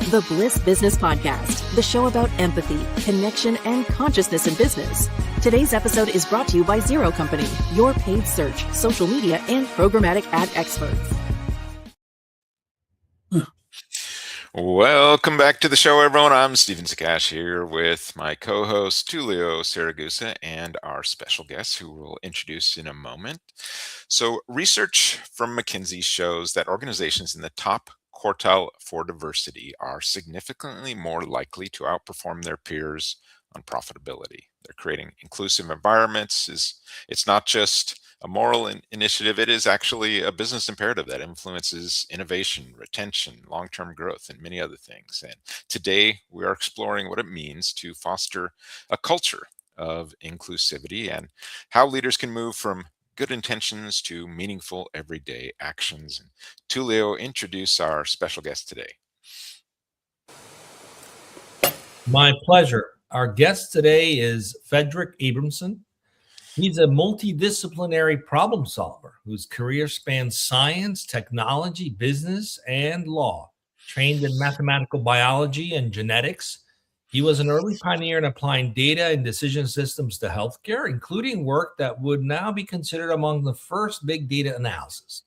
The Bliss Business Podcast, the show about empathy, connection, and consciousness in business. Today's episode is brought to you by Zero Company, your paid search, social media, and programmatic ad experts. Welcome back to the show, everyone. I'm Stephen Zakash here with my co-host, Tulio Saragusa, and our special guest, who we'll introduce in a moment. So research from McKinsey shows that organizations in the top quartile for diversity are significantly more likely to outperform their peers on profitability. They're creating inclusive environments. It's not just a moral initiative, it is actually a business imperative that influences innovation, retention, long-term growth, and many other things. And today we are exploring what it means to foster a culture of inclusivity and how leaders can move from good intentions to meaningful everyday actions. And Tulio, introduce our special guest today. My pleasure. Our guest today is Fredric Abramson. He's a multidisciplinary problem solver whose career spans science, technology, business, and law. Trained in mathematical biology and genetics, he was an early pioneer in applying data and decision systems to healthcare, including work that would now be considered among the first big data analysis.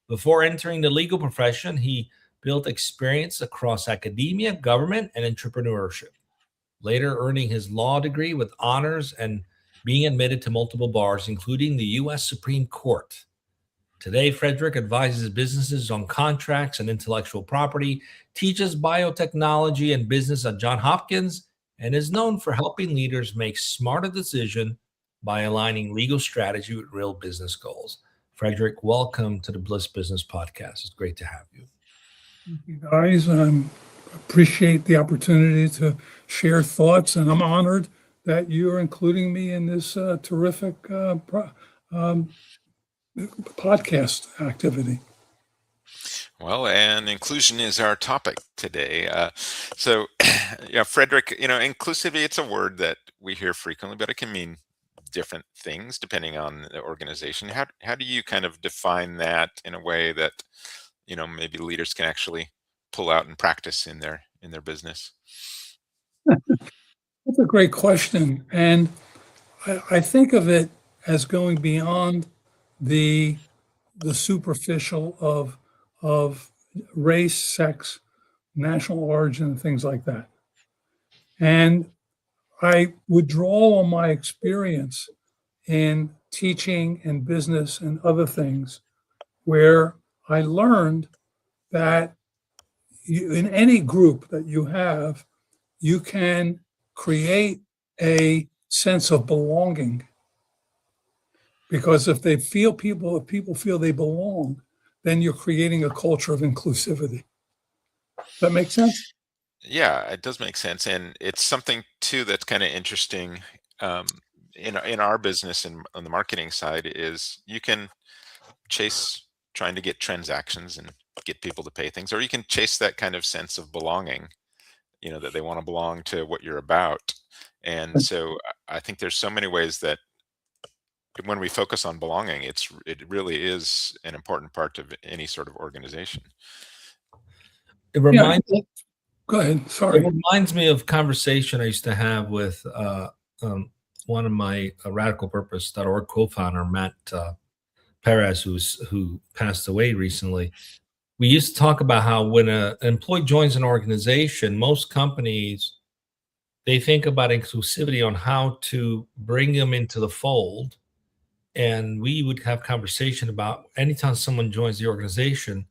Before entering the legal profession, he built experience across academia, government, and entrepreneurship, later earning his law degree with honors and being admitted to multiple bars, including the U.S. Supreme Court. Today, Fredric advises businesses on contracts and intellectual property, teaches biotechnology and business at Johns Hopkins, and is known for helping leaders make smarter decisions by aligning legal strategy with real business goals. Fredric, welcome to the Bliss Business Podcast. It's great to have you. Thank you, guys. I appreciate the opportunity to share thoughts, and I'm honored that you're including me in this terrific podcast activity. Well, and inclusion is our topic today. So, Fredric, inclusivity, it's a word that we hear frequently, but it can mean different things depending on the organization. How do you kind of define that in a way that, maybe leaders can actually pull out and practice in their business? That's a great question. And I think of it as going beyond the superficial of race, sex, national origin, and things like that. And I would draw on my experience in teaching and business and other things where I learned that in any group that you have, you can create a sense of belonging. Because if people feel they belong, then you're creating a culture of inclusivity. Does that make sense? Yeah, it does make sense. And it's something too that's kind of interesting in our business and on the marketing side is you can chase trying to get transactions and get people to pay things, or you can chase that kind of sense of belonging, that they want to belong to what you're about. And so I think there's so many ways that when we focus on belonging, it really is an important part of any sort of organization. It reminds Go ahead. Sorry. It reminds me of a conversation I used to have with one of my radicalpurpose.org co-founder, Matt Perez, who passed away recently. We used to talk about how when an employee joins an organization, most companies, they think about inclusivity on how to bring them into the fold. And we would have conversation about anytime someone joins the organization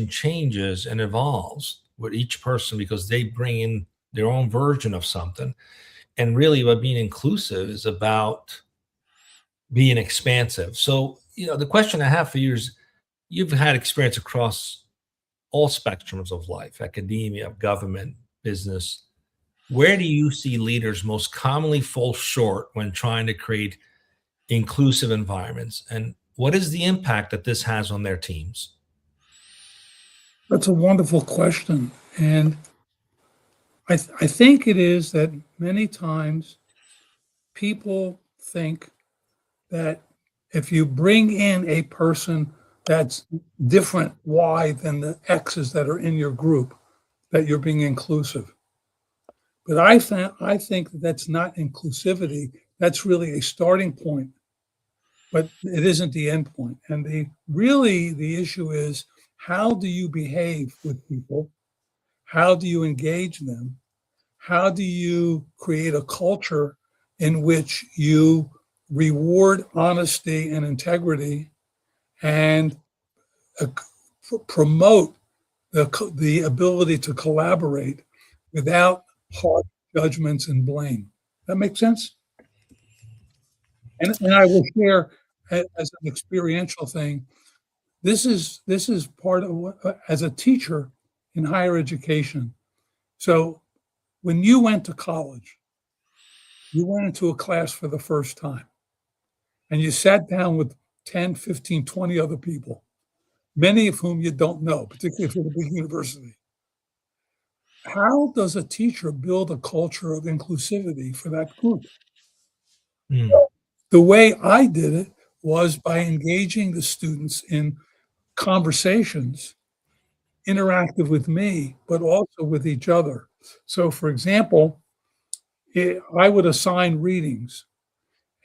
changes and evolves with each person because they bring in their own version of something. And really what being inclusive is about being expansive. So, the question I have for you is, you've had experience across all spectrums of life, academia, government, business. Where do you see leaders most commonly fall short when trying to create inclusive environments? And what is the impact that this has on their teams? That's a wonderful question. And I think it is that many times people think that if you bring in a person that's different Y than the X's that are in your group, that you're being inclusive. But I think that that's not inclusivity. That's really a starting point, but it isn't the end point. And the issue is, how do you behave with people? How do you engage them? How do you create a culture in which you reward honesty and integrity and promote the ability to collaborate without hard judgments and blame? That makes sense? And I will share as an experiential thing. This is part of what, as a teacher in higher education. So when you went to college, you went into a class for the first time and you sat down with 10, 15, 20 other people, many of whom you don't know, particularly for the big university. How does a teacher build a culture of inclusivity for that group? Mm. The way I did it was by engaging the students in conversations, interactive with me, but also with each other. So, for example, I would assign readings,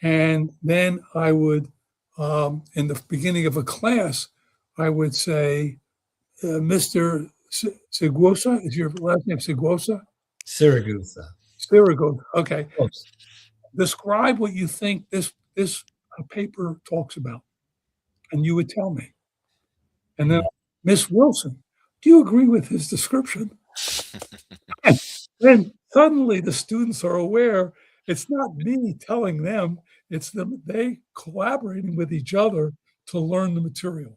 and then I would, in the beginning of a class, I would say, Mr. Seguosa, is your last name Seguosa? Siragusa. Siragusa, okay. Close. Describe what you think this paper talks about, and you would tell me. And then, Miss Wilson, do you agree with his description? And then suddenly the students are aware it's not me telling them, it's them, they collaborating with each other to learn the material.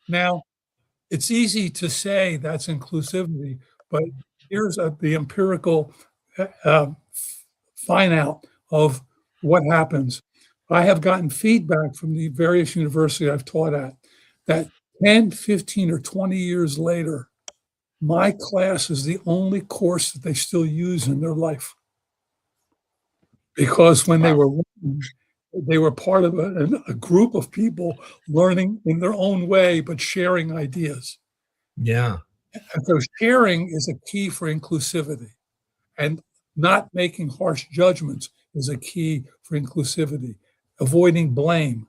Now, it's easy to say that's inclusivity, but here's the empirical find out of what happens. I have gotten feedback from the various universities I've taught at that 10, 15, or 20 years later, my class is the only course that they still use in their life. Because when they were learning, they were part of a group of people learning in their own way, but sharing ideas. Yeah. And so sharing is a key for inclusivity. And not making harsh judgments is a key for inclusivity. Avoiding blame.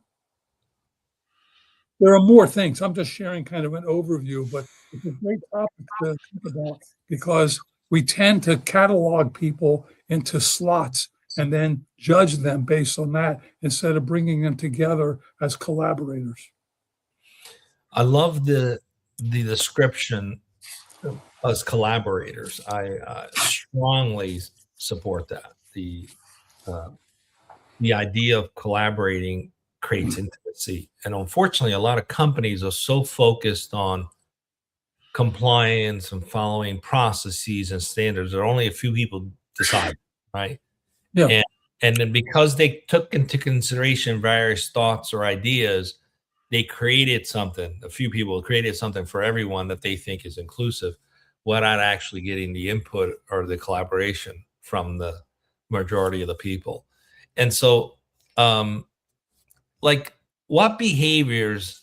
There are more things. I'm just sharing kind of an overview, but it's a great topic to think about because we tend to catalog people into slots and then judge them based on that instead of bringing them together as collaborators. I love the description as collaborators. I strongly support that. The idea of collaborating creates intimacy. And unfortunately, a lot of companies are so focused on compliance and following processes and standards that only a few people decide, right? Yeah. And then because they took into consideration various thoughts or ideas, they created something, a few people created something for everyone that they think is inclusive without actually getting the input or the collaboration from the majority of the people. And so, like, what behaviors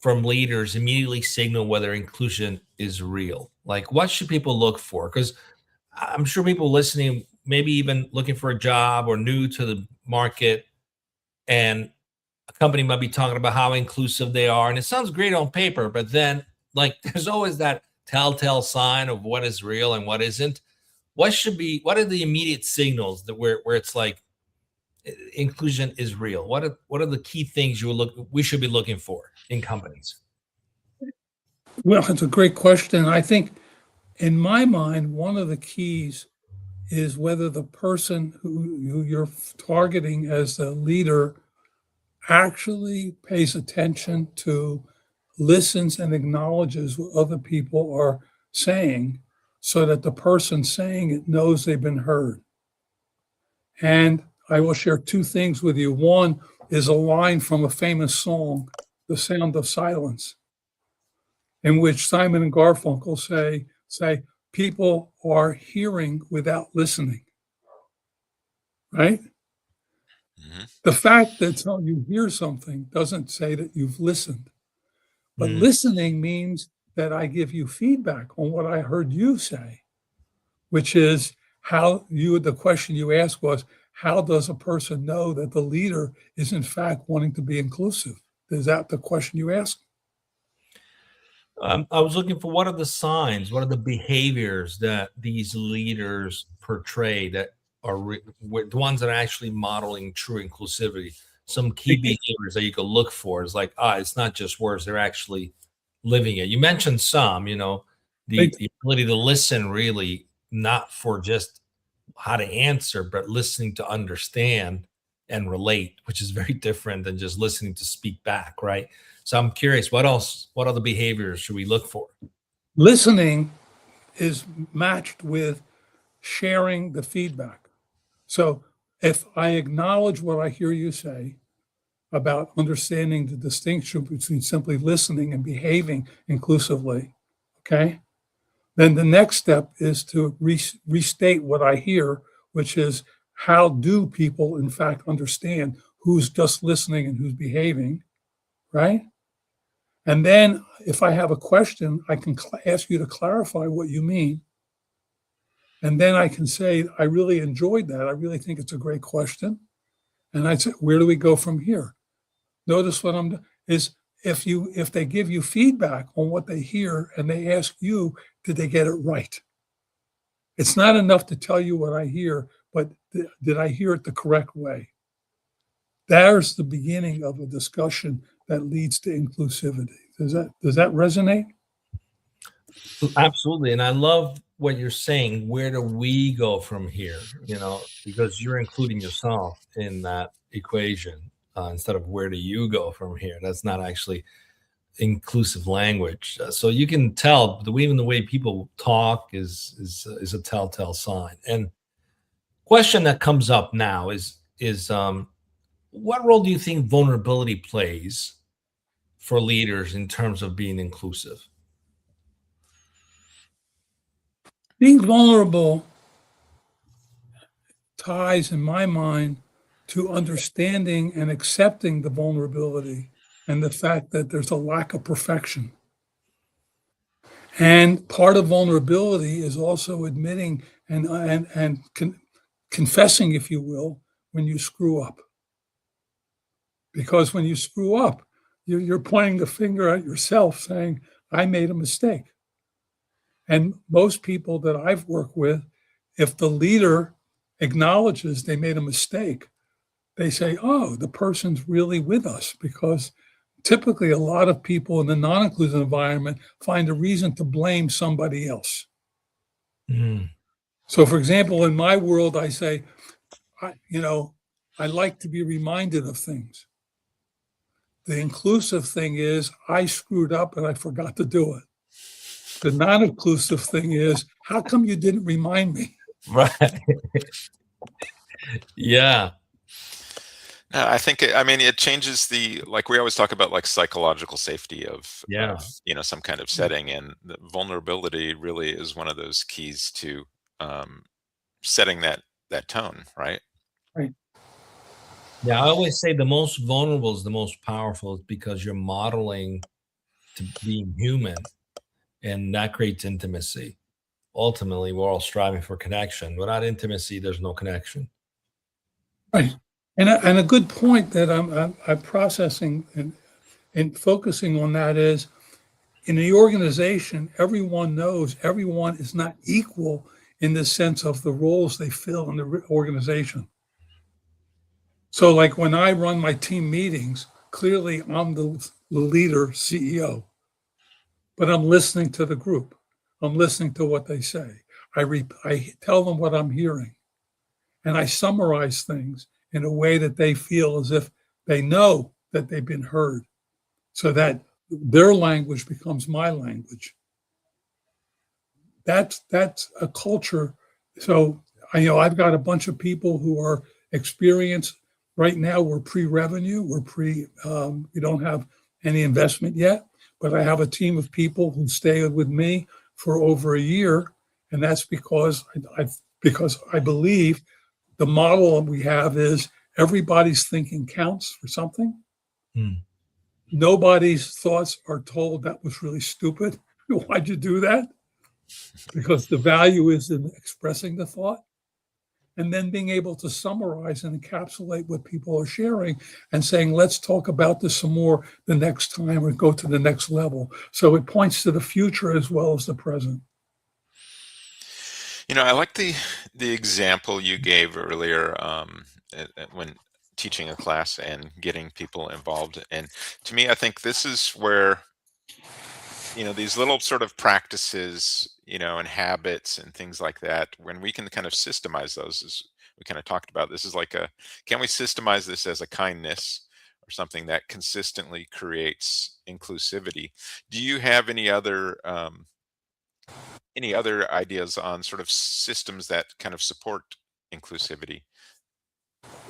from leaders immediately signal whether inclusion is real? Like, what should people look for? Because I'm sure people listening, maybe even looking for a job or new to the market, and a company might be talking about how inclusive they are. And it sounds great on paper, but then, like, there's always that telltale sign of what is real and what isn't. What are the immediate signals that where it's like inclusion is real? What are the key things we should be looking for in companies? Well, it's a great question. I think in my mind, one of the keys is whether the person who you're targeting as the leader actually pays attention to, listens, and acknowledges what other people are saying so that the person saying it knows they've been heard. And I will share two things with you. One is a line from a famous song, The Sound of Silence, in which Simon and Garfunkel say people are hearing without listening, right? Mm-hmm. The fact that you hear something doesn't say that you've listened. But listening means that I give you feedback on what I heard you say, which is the question you asked was, how does a person know that the leader is in fact wanting to be inclusive? Is that the question you asked? I was looking for what are the signs, what are the behaviors that these leaders portray that are the ones that are actually modeling true inclusivity. Some key behaviors that you can look for is like, it's not just words, they're actually living it. You mentioned some, the ability to listen, really, not for just how to answer, but listening to understand and relate, which is very different than just listening to speak back, right? So I'm curious, what other behaviors should we look for? Listening is matched with sharing the feedback. So if I acknowledge what I hear you say about understanding the distinction between simply listening and behaving inclusively, okay, then the next step is to restate what I hear, which is how do people in fact understand who's just listening and who's behaving, right? And then if I have a question, I can ask you to clarify what you mean. And then I can say, I really enjoyed that. I really think it's a great question. And I'd say, where do we go from here? Notice what I'm doing is if they give you feedback on what they hear and they ask you, did they get it right? It's not enough to tell you what I hear, but did I hear it the correct way? There's the beginning of a discussion that leads to inclusivity. Does that resonate? Absolutely. And I love what you're saying. Where do we go from here? Because you're including yourself in that equation instead of where do you go from here? That's not actually inclusive language. So you can tell even the way people talk is a telltale sign. And question that comes up now is what role do you think vulnerability plays for leaders in terms of being inclusive? Being vulnerable ties, in my mind, to understanding and accepting the vulnerability and the fact that there's a lack of perfection. And part of vulnerability is also admitting and confessing, if you will, when you screw up. Because when you screw up, you're pointing the finger at yourself saying, I made a mistake. And most people that I've worked with, if the leader acknowledges they made a mistake, they say, oh, the person's really with us, because typically a lot of people in the non-inclusive environment find a reason to blame somebody else. Mm. So for example, in my world, I say, I like to be reminded of things. The inclusive thing is I screwed up and I forgot to do it. The non-inclusive thing is, how come you didn't remind me? Right. Yeah. No, I think it changes like we always talk about, like psychological safety of some kind of setting, and the vulnerability really is one of those keys to setting that tone, right? Right. Yeah, I always say the most vulnerable is the most powerful, because you're modeling to being human, and that creates intimacy. Ultimately, we're all striving for connection. Without intimacy, there's no connection. Right. And a good point that I'm processing and focusing on that is, in the organization, everyone knows everyone is not equal in the sense of the roles they fill in the organization. So like when I run my team meetings, clearly I'm the leader, CEO, but I'm listening to the group. I'm listening to what they say. I tell them what I'm hearing, and I summarize things in a way that they feel as if they know that they've been heard, so that their language becomes my language. That's a culture. So I've got a bunch of people who are experienced. Right now, we're pre-revenue. We don't have any investment yet, but I have a team of people who stay with me for over a year, and that's because I believe the model we have is everybody's thinking counts for something. Hmm. Nobody's thoughts are told that was really stupid. Why'd you do that? Because the value is in expressing the thought and then being able to summarize and encapsulate what people are sharing and saying, let's talk about this some more the next time or go to the next level. So it points to the future as well as the present. I like the example you gave earlier when teaching a class and getting people involved. And to me, I think this is where these little sort of practices, and habits and things like that, when we can kind of systemize those, as we kind of talked about, this is like can we systemize this as a kindness or something that consistently creates inclusivity? Do you have any other ideas on sort of systems that kind of support inclusivity?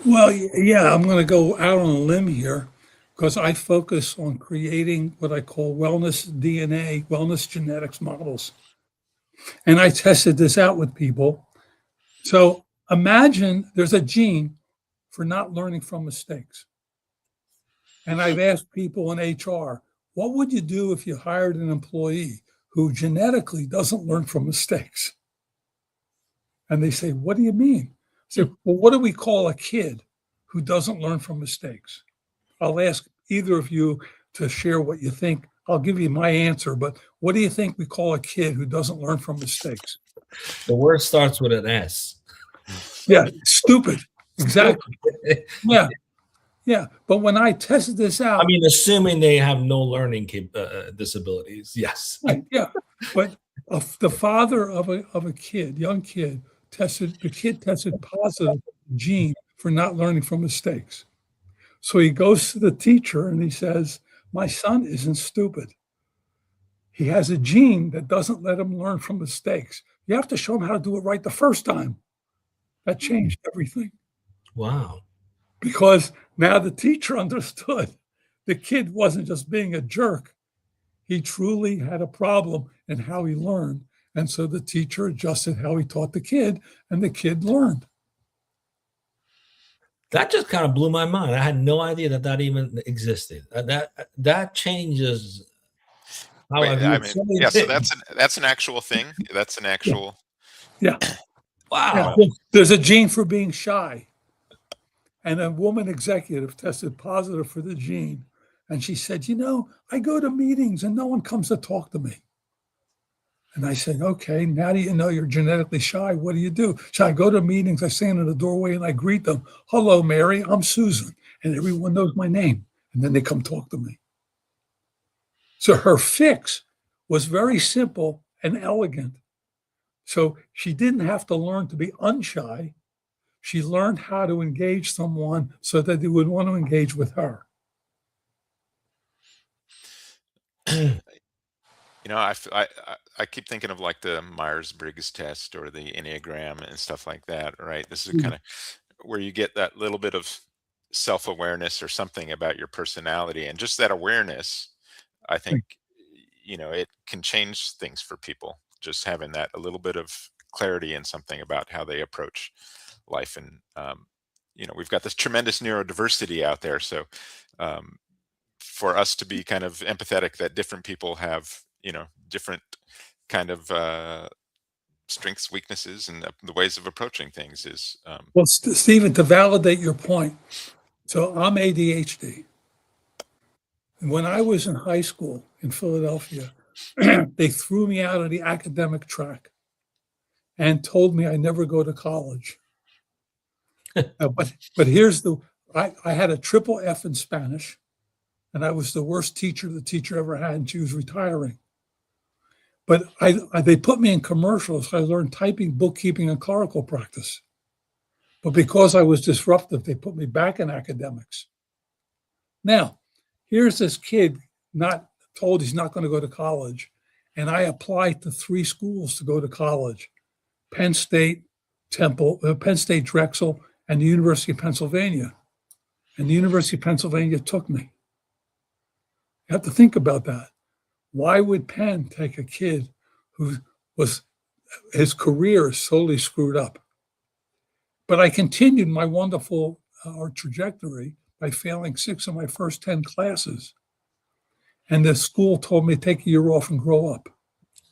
Well, yeah, I'm going to go out on a limb here because I focus on creating what I call wellness DNA, wellness genetics models. And I tested this out with people. So imagine there's a gene for not learning from mistakes. And I've asked people in HR, what would you do if you hired an employee who genetically doesn't learn from mistakes? And they say, what do you mean? I say, well, what do we call a kid who doesn't learn from mistakes? I'll ask either of you to share what you think. I'll give you my answer, but what do you think we call a kid who doesn't learn from mistakes? The word starts with an S. Yeah, stupid. Exactly. Yeah. Yeah. But when I tested this out. I mean, assuming they have no learning disabilities. Yes. Yeah. But the father of a kid, young kid, tested positive gene for not learning from mistakes. So he goes to the teacher and he says, my son isn't stupid. He has a gene that doesn't let him learn from mistakes. You have to show him how to do it right the first time. That changed everything. Wow. Because now the teacher understood the kid wasn't just being a jerk. He truly had a problem in how he learned. And so the teacher adjusted how he taught the kid, and the kid learned. That just kind of blew my mind. I had no idea that even existed. That changes how I view yeah, so that's an actual thing. That's an actual. Yeah. Wow. Yeah. There's a gene for being shy. And a woman executive tested positive for the gene. And she said, I go to meetings and no one comes to talk to me. And I said, okay, now do you know you're genetically shy? What do you do? So I go to meetings, I stand in the doorway and I greet them. Hello, Mary, I'm Susan. And everyone knows my name. And then they come talk to me. So her fix was very simple and elegant. So she didn't have to learn to be unshy. She learned how to engage someone so that they would want to engage with her. I keep thinking of like the Myers-Briggs test or the Enneagram and stuff like that, right? This is kind of where you get that little bit of self-awareness or something about your personality, and just that awareness, I think, it can change things for people. Just having that a little bit of clarity and something about how they approach life. And, we've got this tremendous neurodiversity out there. So for us to be kind of empathetic that different people have, different kind of strengths, weaknesses, and the ways of approaching things is. Well, Stephen, to validate your point, so I'm ADHD. And when I was in high school in Philadelphia, they threw me out of the academic track and told me I never go to college. But here's I had a triple F in Spanish, and I was the worst teacher the teacher ever had, and she was retiring. But they put me in commercials. So I learned typing, bookkeeping, and clerical practice. But because I was disruptive, they put me back in academics. Now, here's this kid not told he's not going to go to college, and I applied to 3 schools to go to college: Penn State, Penn State Drexel, and the University of Pennsylvania. And the University of Pennsylvania took me. You have to think about that. Why would Penn take a kid who his career is solely screwed up? But I continued my wonderful trajectory by failing 6 of my first 10 classes. And the school told me, take a year off and grow up.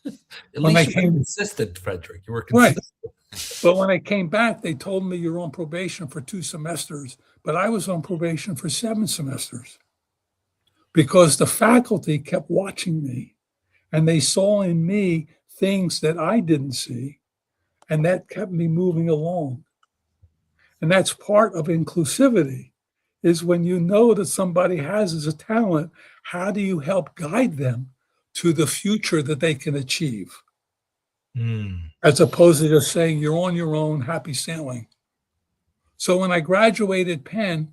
At When I least you were came, consistent, Frederick. You were right. consistent. But when I came back, they told me you're on probation for 2 semesters, but I was on probation for 7 semesters because the faculty kept watching me and they saw in me things that I didn't see, and that kept me moving along. And that's part of inclusivity is when you know that somebody has a talent, how do you help guide them to the future that they can achieve? As opposed to just saying you're on your own, happy sailing. So when I graduated Penn,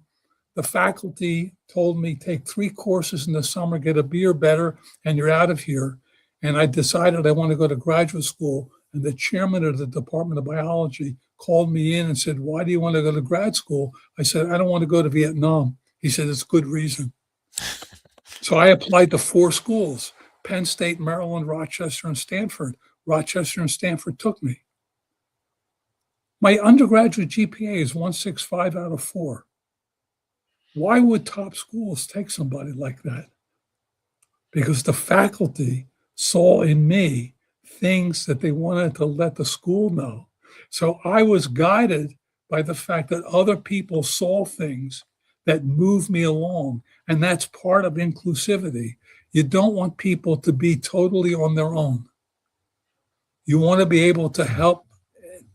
the faculty told me take 3 courses in the summer, get a B or better, and you're out of here. And I decided I want to go to graduate school. And the chairman of the Department of Biology called me in and said, "Why do you want to go to grad school?" I said, "I don't want to go to Vietnam." He said, "It's good reason." So I applied to 4 schools, Penn State, Maryland, Rochester, and Stanford. Rochester and Stanford took me. My undergraduate GPA is 1.65 out of 4. Why would top schools take somebody like that? Because the faculty saw in me things that they wanted to let the school know. So I was guided by the fact that other people saw things that moved me along. And that's part of inclusivity. You don't want people to be totally on their own. You want to be able to help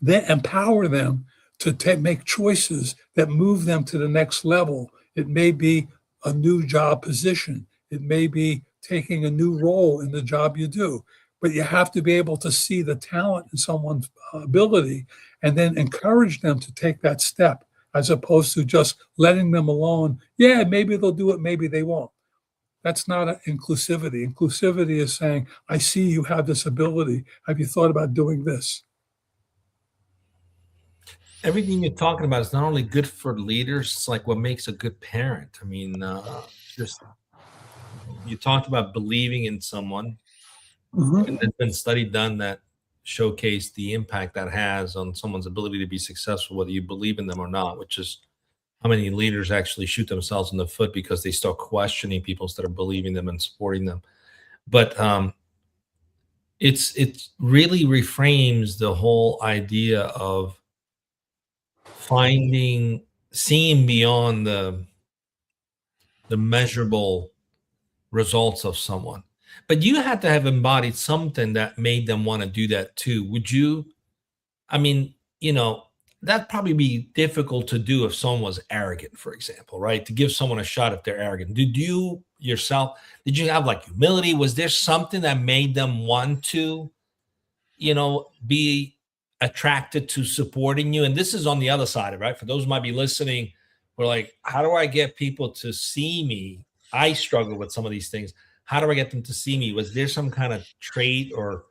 empower them to make choices that move them to the next level. It may be a new job position. It may be taking a new role in the job you do. But you have to be able to see the talent in someone's ability and then encourage them to take that step as opposed to just letting them alone. Yeah, maybe they'll do it, maybe they won't. That's not inclusivity. Inclusivity is saying, I see you have this ability. Have you thought about doing this? Everything you're talking about is not only good for leaders, it's like what makes a good parent. I mean, just you talked about believing in someone, and there's been study done that showcase the impact that has on someone's ability to be successful, whether you believe in them or not, which is how many leaders actually shoot themselves in the foot because they start questioning people instead of believing them and supporting them. But it really reframes the whole idea of seeing beyond the measurable results of someone. But you had to have embodied something that made them want to do that too. Would you? I mean, that'd probably be difficult to do if someone was arrogant, for example, right? To give someone a shot if they're arrogant. Did you have like humility? Was there something that made them want to, be attracted to supporting you? And this is on the other side of it, right? For those who might be listening, we're like, how do I get people to see me? I struggle with some of these things. How do I get them to see me? Was there some kind of trait or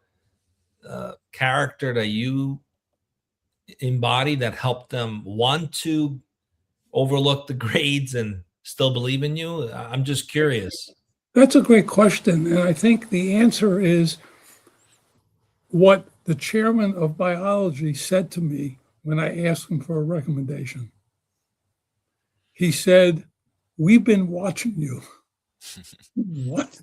character that you embody that helped them want to overlook the grades and still believe in you? I'm just curious. That's a great question. And I think the answer is what the chairman of biology said to me when I asked him for a recommendation. He said, "We've been watching you." What?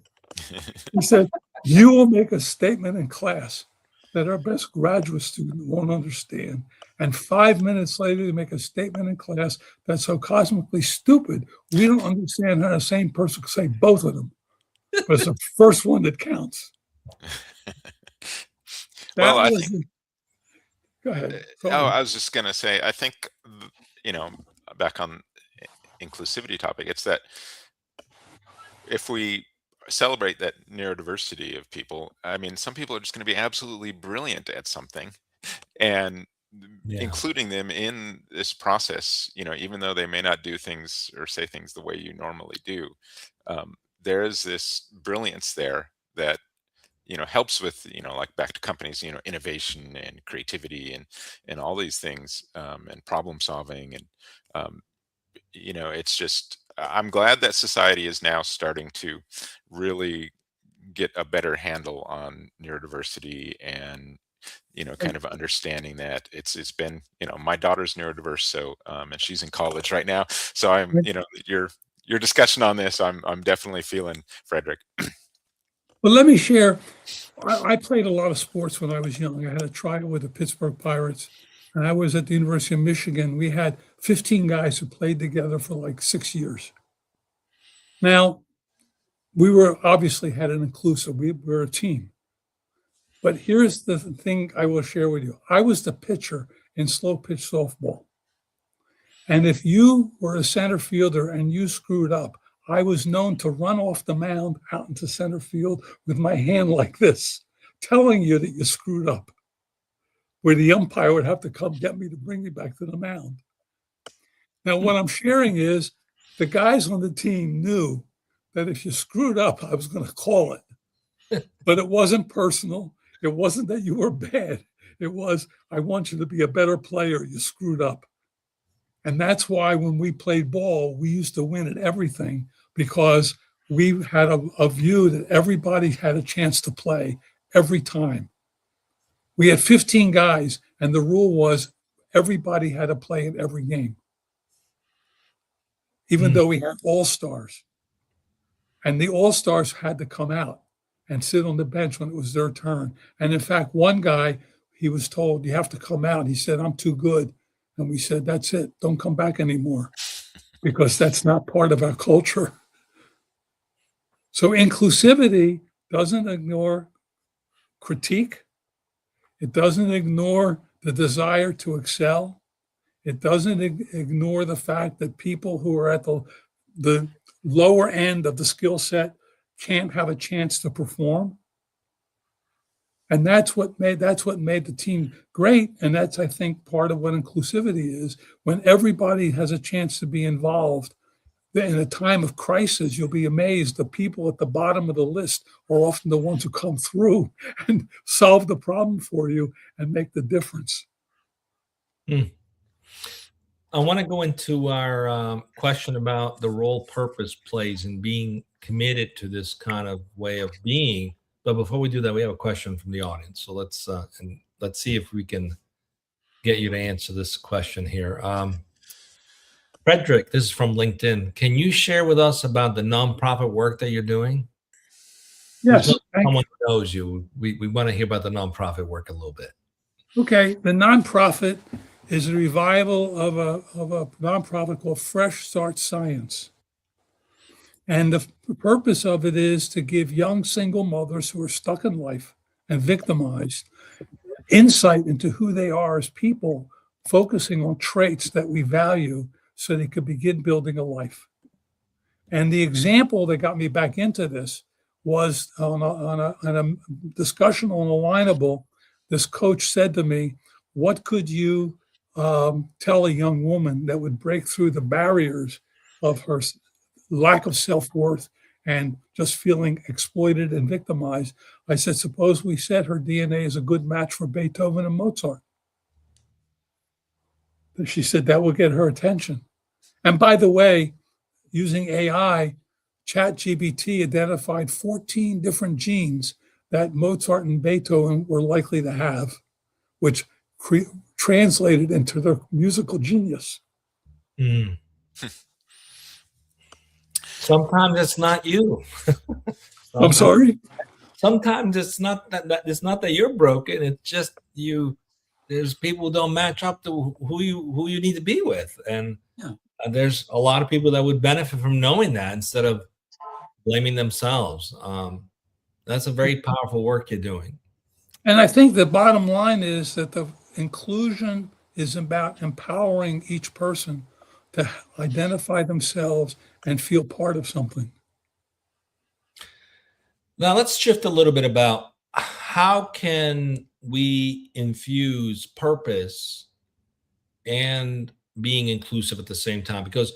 He said, "You will make a statement in class that our best graduate student won't understand. And 5 minutes later, you make a statement in class that's so cosmically stupid, we don't understand how the same person could say both of them. But it's the first one that counts." Well, Go ahead. I was just going to say, I think, back on inclusivity topic, it's that if we celebrate that neurodiversity of people, I mean, some people are just going to be absolutely brilliant at something, and including them in this process, even though they may not do things or say things the way you normally do, there is this brilliance there that helps with, like back to companies, innovation and creativity and all these things, and problem solving. And, it's just, I'm glad that society is now starting to really get a better handle on neurodiversity and, kind of understanding that it's been, my daughter's neurodiverse. So, and she's in college right now. So I'm, your discussion on this, I'm definitely feeling, Fredric. But let me share. I played a lot of sports when I was young. I had a tryout with the Pittsburgh Pirates, and I was at the University of Michigan. We had 15 guys who played together for like 6 years. Now, we were obviously had an inclusive. We were a team. But here's the thing I will share with you. I was the pitcher in slow pitch softball. And if you were a center fielder and you screwed up, I was known to run off the mound out into center field with my hand like this, telling you that you screwed up, where the umpire would have to come get me to bring me back to the mound. Now, what I'm sharing is the guys on the team knew that if you screwed up, I was going to call it. But it wasn't personal. It wasn't that you were bad. It was, I want you to be a better player. You screwed up. And that's why when we played ball, we used to win at everything, because we had a view that everybody had a chance to play every time. We had 15 guys, and the rule was everybody had to play in every game, even though we had all-stars. And the all-stars had to come out and sit on the bench when it was their turn. And in fact, one guy, he was told, you have to come out. He said, I'm too good. And we said, that's it. Don't come back anymore, because that's not part of our culture. So inclusivity doesn't ignore critique. It doesn't ignore the desire to excel. It doesn't ignore the fact that people who are at the lower end of the skill set can't have a chance to perform. And that's what made the team great. And that's, I think, part of what inclusivity is. When everybody has a chance to be involved, in a time of crisis, you'll be amazed. The people at the bottom of the list are often the ones who come through and solve the problem for you and make the difference. I want to go into our question about the role purpose plays in being committed to this kind of way of being. But before we do that, we have a question from the audience. So let's see if we can get you to answer this question here. Fredric, this is from LinkedIn. Can you share with us about the nonprofit work that you're doing? Yes. Someone who knows you. We want to hear about the nonprofit work a little bit. Okay. The nonprofit is a revival of a nonprofit called Fresh Start Science. And the purpose of it is to give young single mothers who are stuck in life and victimized insight into who they are as people, focusing on traits that we value so they could begin building a life. And the example that got me back into this was on a discussion on Alignable. This coach said to me, what could you tell a young woman that would break through the barriers of her lack of self-worth and just feeling exploited and victimized? I said, suppose we said her DNA is a good match for Beethoven and Mozart. And she said that will get her attention. And by the way, using AI, ChatGPT identified 14 different genes that Mozart and Beethoven were likely to have, which translated into their musical genius. Sometimes it's not you. I'm sorry? Sometimes it's not that you're broken. It's just you. There's people who don't match up to who you need to be with, and there's a lot of people that would benefit from knowing that instead of blaming themselves. That's a very powerful work you're doing. And I think the bottom line is that the inclusion is about empowering each person to identify themselves and feel part of something. Now let's shift a little bit about how can we infuse purpose and being inclusive at the same time, because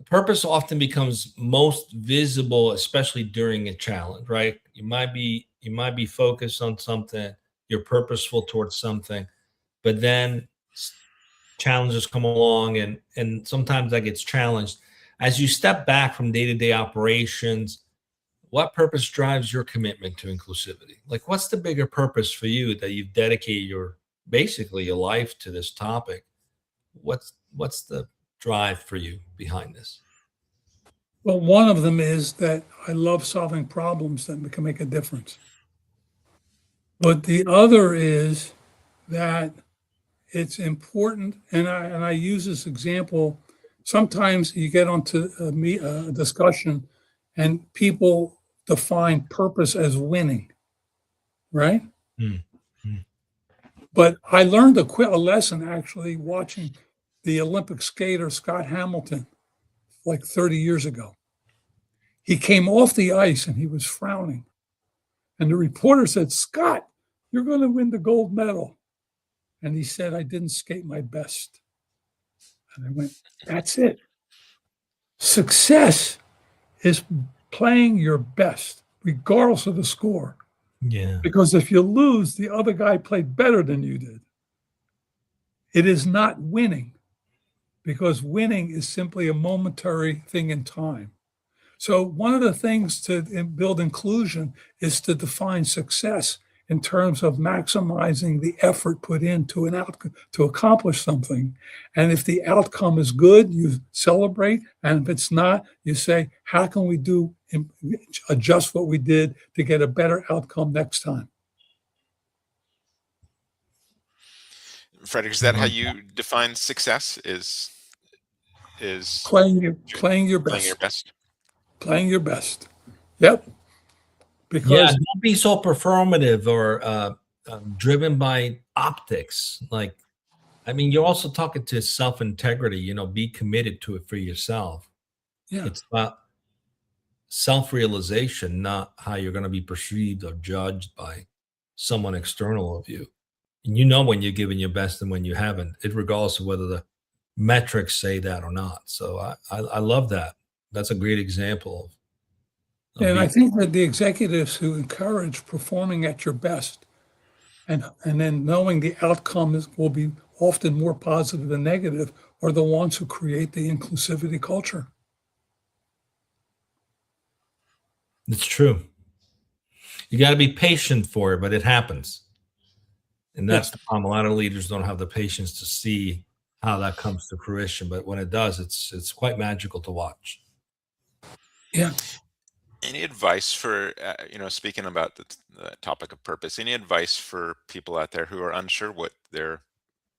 purpose often becomes most visible, especially during a challenge, right? You might be focused on something, you're purposeful towards something, but then challenges come along and sometimes that gets challenged. As you step back from day-to-day operations, what purpose drives your commitment to inclusivity? Like, what's the bigger purpose for you that you've dedicated basically your life to this topic? What's the drive for you behind this? Well, one of them is that I love solving problems that can make a difference. But the other is that it's important, and I use this example. Sometimes you get onto a discussion, and people define purpose as winning, right? Mm. Mm. But I learned a lesson actually watching the Olympic skater Scott Hamilton like 30 years ago. He came off the ice and he was frowning. And the reporter said, "Scott, you're going to win the gold medal." And he said, "I didn't skate my best." And I went, that's it. Success is playing your best, regardless of the score. Yeah. Because if you lose, the other guy played better than you did. It is not winning, because winning is simply a momentary thing in time. So one of the things to build inclusion is to define success in terms of maximizing the effort put into an outcome to accomplish something. And if the outcome is good, you celebrate. And if it's not, you say, how can we adjust what we did to get a better outcome next time? Fredric, is that how you define success? Is Playing your best. playing your best? Playing your best. Yep. Because Yeah, don't be so performative or driven by optics. Like, I mean, you're also talking to self-integrity, be committed to it for yourself. yeah, It's about self-realization, not how you're going to be perceived or judged by someone external of you. And when you're giving your best and when you haven't, regardless of whether the metrics say that or not. So I love that. That's a great example. and I think that the executives who encourage performing at your best and then knowing the outcome will be often more positive than negative are the ones who create the inclusivity culture. It's true. You got to be patient for it, but it happens. And that's the problem. A lot of leaders don't have the patience to see how that comes to fruition. But when it does, it's quite magical to watch. Yeah. Any advice for, speaking about the topic of purpose, any advice for people out there who are unsure what their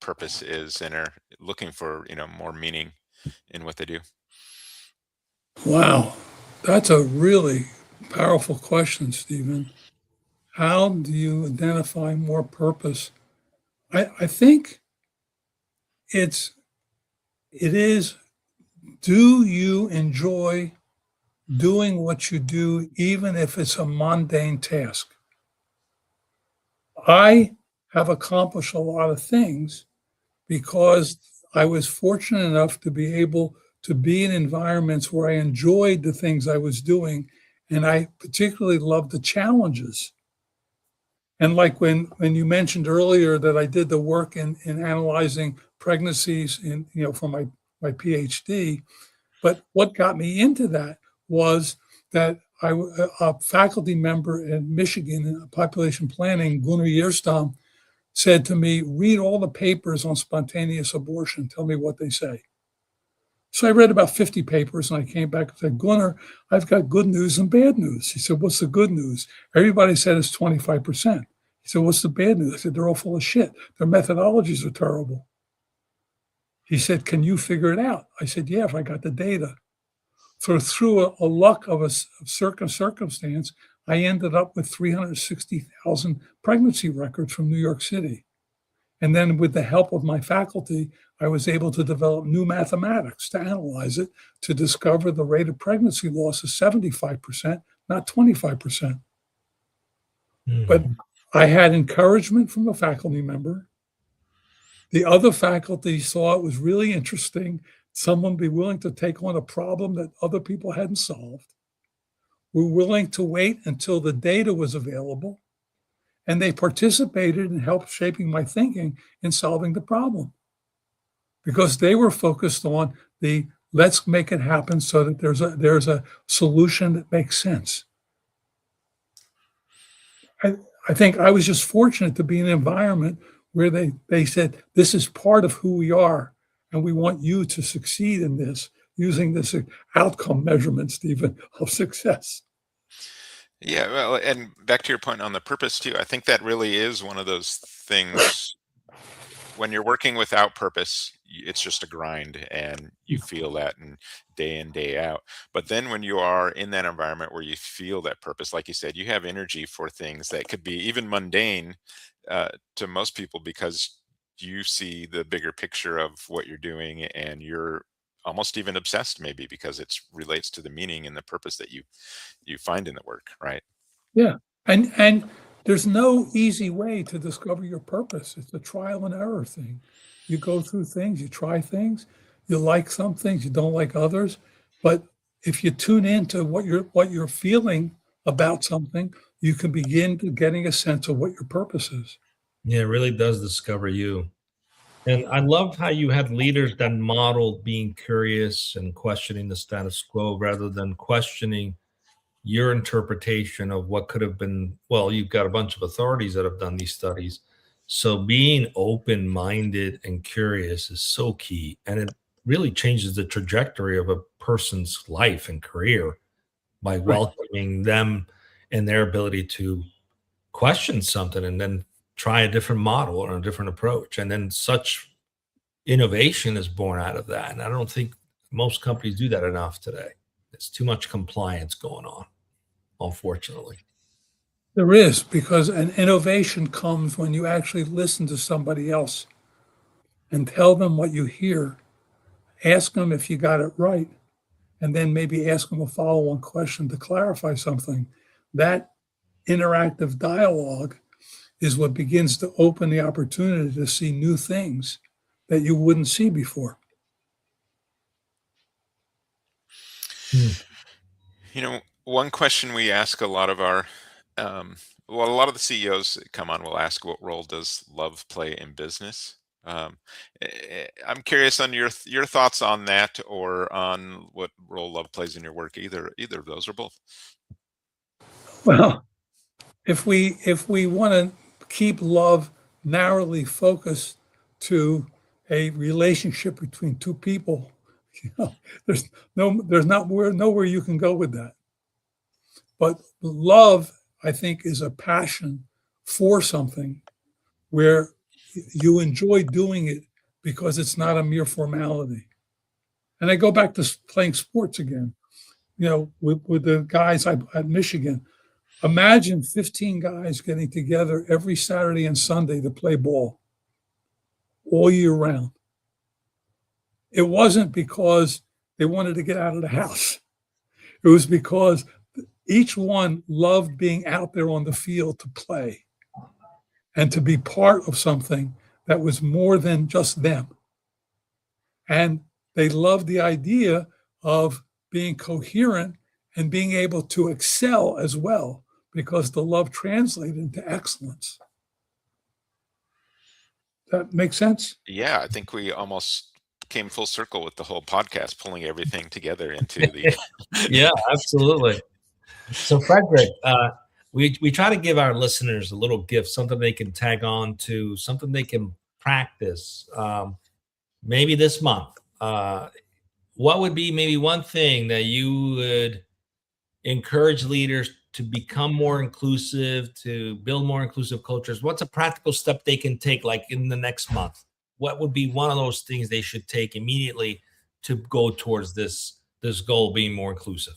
purpose is and are looking for, more meaning in what they do? Wow. That's a really powerful question, Stephen. How do you identify more purpose? I think it is, do you enjoy doing what you do, even if it's a mundane task? I have accomplished a lot of things because I was fortunate enough to be able to be in environments where I enjoyed the things I was doing, and I particularly loved the challenges. And like when you mentioned earlier that I did the work in analyzing pregnancies for my PhD, but what got me into that was that a faculty member in Michigan in population planning, Gunnar Yerstam, said to me, read all the papers on spontaneous abortion. Tell me what they say. So I read about 50 papers and I came back and said, Gunnar, I've got good news and bad news. He said, what's the good news? Everybody said it's 25%. He said, what's the bad news? I said, they're all full of shit. Their methodologies are terrible. He said, can you figure it out? I said, yeah, if I got the data. So through a luck of a circumstance, I ended up with 360,000 pregnancy records from New York City. And then with the help of my faculty, I was able to develop new mathematics to analyze it, to discover the rate of pregnancy loss is 75%, not 25%. Mm-hmm. But I had encouragement from a faculty member. The other faculty saw it was really interesting. Someone be willing to take on a problem that other people hadn't solved. We're willing to wait until the data was available. And they participated and helped shaping my thinking in solving the problem. Because they were focused on let's make it happen so that there's a solution that makes sense. I think I was just fortunate to be in an environment where they said, this is part of who we are, and we want you to succeed in this. using this outcome measurement, Stephen, of success. Yeah, well, and back to your point on the purpose too, I think that really is one of those things. When you're working without purpose, it's just a grind, and you feel that in day out. But then when you are in that environment where you feel that purpose, like you said, you have energy for things that could be even mundane to most people, because you see the bigger picture of what you're doing, and you're almost even obsessed, maybe because it relates to the meaning and the purpose that you find in the work, right? Yeah. And there's no easy way to discover your purpose. It's a trial and error thing. You go through things, you try things, you like some things, you don't like others. But if you tune into what you're feeling about something, you can begin to getting a sense of what your purpose is. Yeah, it really does discover you. And I love how you had leaders that modeled being curious and questioning the status quo rather than questioning your interpretation of what could have been. Well, you've got a bunch of authorities that have done these studies. So being open-minded and curious is so key. And it really changes the trajectory of a person's life and career by welcoming them and their ability to question something and then try a different model or a different approach. And then such innovation is born out of that. And I don't think most companies do that enough today. There's too much compliance going on, unfortunately. There is, because an innovation comes when you actually listen to somebody else and tell them what you hear, ask them if you got it right, and then maybe ask them a follow-on question to clarify something. That interactive dialogue is what begins to open the opportunity to see new things that you wouldn't see before. One question we ask a lot of our, a lot of the CEOs that come on will ask, what role does love play in business? I'm curious on your thoughts on that, or on what role love plays in your work, either of those or both. Well, if we want to keep love narrowly focused to a relationship between two people, there's nowhere you can go with that. But love, I think, is a passion for something where you enjoy doing it because it's not a mere formality. And I go back to playing sports again, with the guys at Michigan. Imagine 15 guys getting together every Saturday and Sunday to play ball all year round. It wasn't because they wanted to get out of the house. It was because each one loved being out there on the field to play and to be part of something that was more than just them. And they loved the idea of being coherent and being able to excel as well, because the love translated into excellence. That makes sense? Yeah, I think we almost came full circle with the whole podcast, pulling everything together into the. Yeah, absolutely. So Fredric, we try to give our listeners a little gift, something they can tag on to, something they can practice. Maybe this month, what would be maybe one thing that you would encourage leaders to become more inclusive, to build more inclusive cultures? What's a practical step they can take, like in the next month? What would be one of those things they should take immediately to go towards this goal, being more inclusive?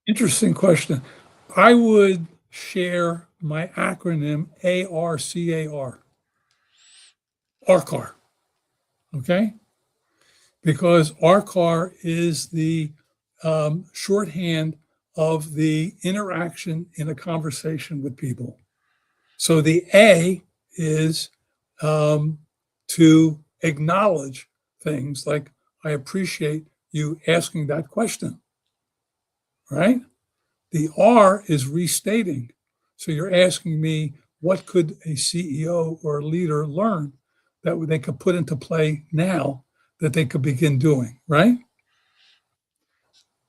Interesting question. I would share my acronym ARCAR. ARCAR. Okay? Because ARCAR is the shorthand of the interaction in a conversation with people. So the A is to acknowledge things like, I appreciate you asking that question, right? The R is restating. So you're asking me, what could a CEO or a leader learn that they could put into play now that they could begin doing, right?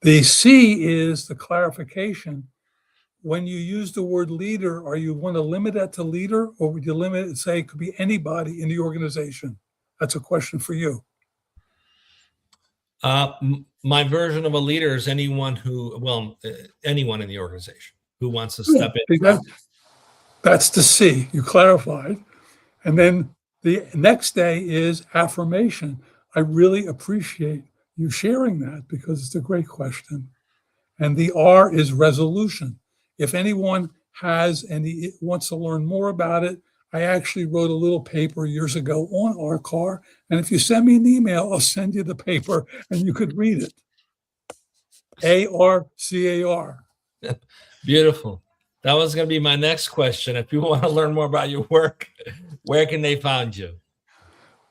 The C is the clarification. When you use the word leader, are you want to limit that to leader, or would you limit it and say it could be anybody in the organization? That's a question for you. My version of a leader is anyone anyone in the organization who wants to step in. That's the C. You clarified. And then the next day is affirmation. I really appreciate you sharing that because it's a great question. And the R is resolution. If anyone wants to learn more about it, I actually wrote a little paper years ago on RCAR. And if you send me an email, I'll send you the paper and you could read it. ARCAR. Beautiful. That was going to be my next question. If people want to learn more about your work, where can they find you?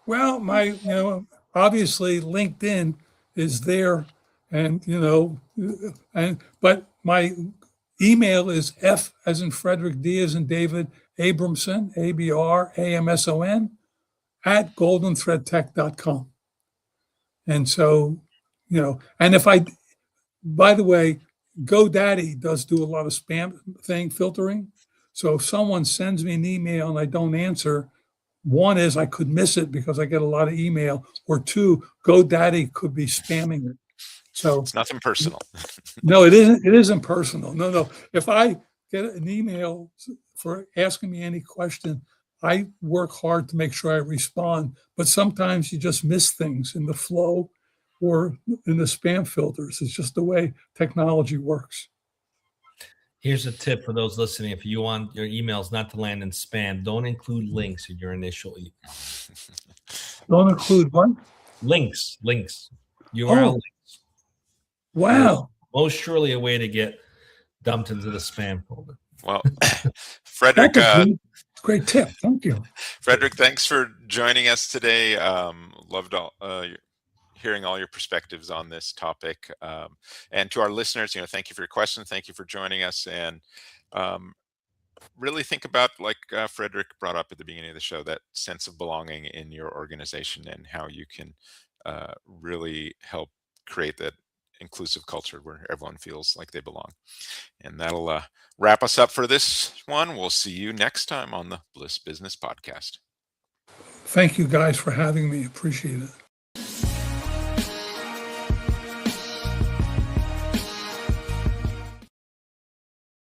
Well, obviously LinkedIn is there, and but my email is F as in Frederick, D as in David, Abramson, ABRAMSON at goldenthreadtech.com. And so, and by the way, GoDaddy does do a lot of spam filtering. So if someone sends me an email and I don't answer, one is I could miss it because I get a lot of email, or two, GoDaddy could be spamming it. So it's nothing personal. No, it isn't. It isn't personal. No. If I get an email for asking me any question, I work hard to make sure I respond. But sometimes you just miss things in the flow or in the spam filters. It's just the way technology works. Here's a tip for those listening. If you want your emails not to land in spam, don't include links in your initial email. Don't include what? Links. URL links. Wow. Most surely a way to get dumped into the spam folder. Well, Fredric, great tip. Thank you. Fredric, thanks for joining us today. Loved hearing all your perspectives on this topic. And to our listeners, thank you for your questions. Thank you for joining us. And really think about, like Fredric brought up at the beginning of the show, that sense of belonging in your organization and how you can really help create that inclusive culture where everyone feels like they belong. And that'll wrap us up for this one. We'll see you next time on the Bliss Business Podcast. Thank you guys for having me. Appreciate it.